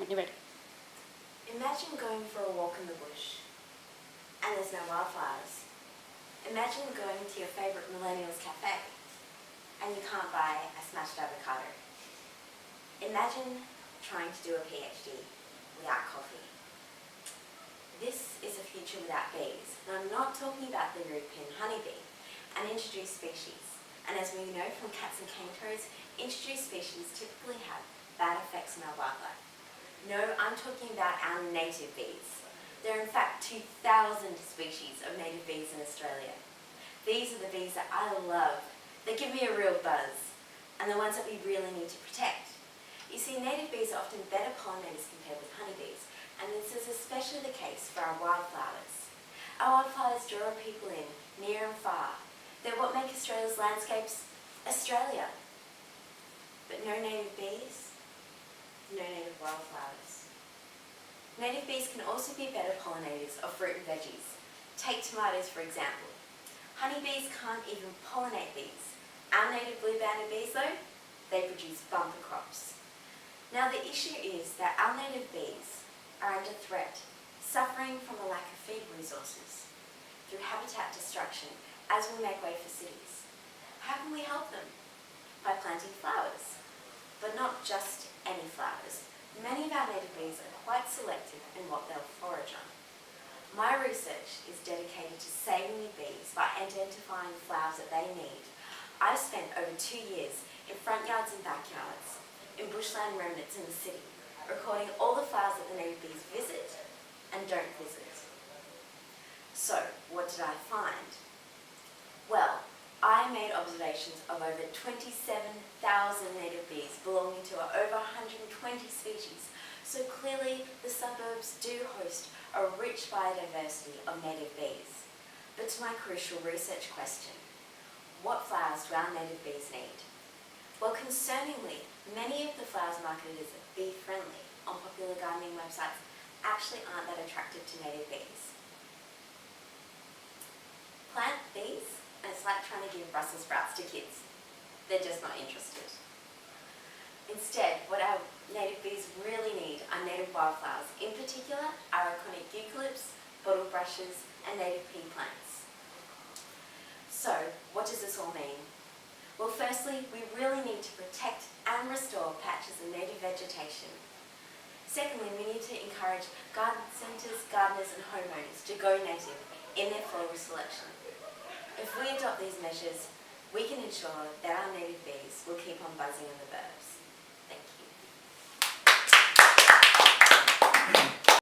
when you're ready. Imagine going for a walk in the bush and there's no wildflowers. Imagine going to your favourite millennials cafe and you can't buy a smashed avocado. Imagine trying to do a PhD without coffee. This is a future without bees, and I'm not talking about the European honeybee, an introduced species. And as we know from cats and cane toads, introduced species typically have bad effects on our wildlife. No, I'm talking about our native bees. There are in fact 2,000 species of native bees in Australia. These are the bees that I love. They give me a real buzz, and the ones that we really need to protect. You see, native bees are often better pollinators compared with honeybees, and this is especially the case for our wildflowers. Our wildflowers draw people in, near and far. They're what make Australia's landscapes Australia. But no native bees, no native wildflowers. Native bees can also be better pollinators of fruit and veggies. Take tomatoes for example. Honeybees can't even pollinate these. Our native blue-banded bees though, they produce bumper crops. Now the issue is that our native bees are under threat, suffering from a lack of feed resources through habitat destruction as we make way for cities. How can we help them? By planting flowers, but not just any flowers. Many of our native bees are quite selective in what they'll forage on. My research is dedicated to saving the bees by identifying flowers that they need. I've spent over 2 years in front yards and backyards, in bushland remnants in the city, recording all the flowers that the native bees visit and don't visit. So, what did I find? Well, I made observations of over 27,000 native bees belonging to over 120 species, so clearly the suburbs do host a rich biodiversity of native bees. But to my crucial research question, what flowers do our native bees need? Well, concerningly, many of the flowers marketed as bee-friendly on popular gardening websites actually aren't that attractive to native bees. Plant bees, and it's like trying to give Brussels sprouts to kids. They're just not interested. Instead, what our native bees really need are native wildflowers, in particular our iconic eucalypts, bottle brushes, and native pea plants. So, what does this all mean? Well, firstly, we really need to protect and restore patches of native vegetation. Secondly, we need to encourage garden centres, gardeners and homeowners to go native in their florist selection. If we adopt these measures, we can ensure that our native bees will keep on buzzing in the burbs.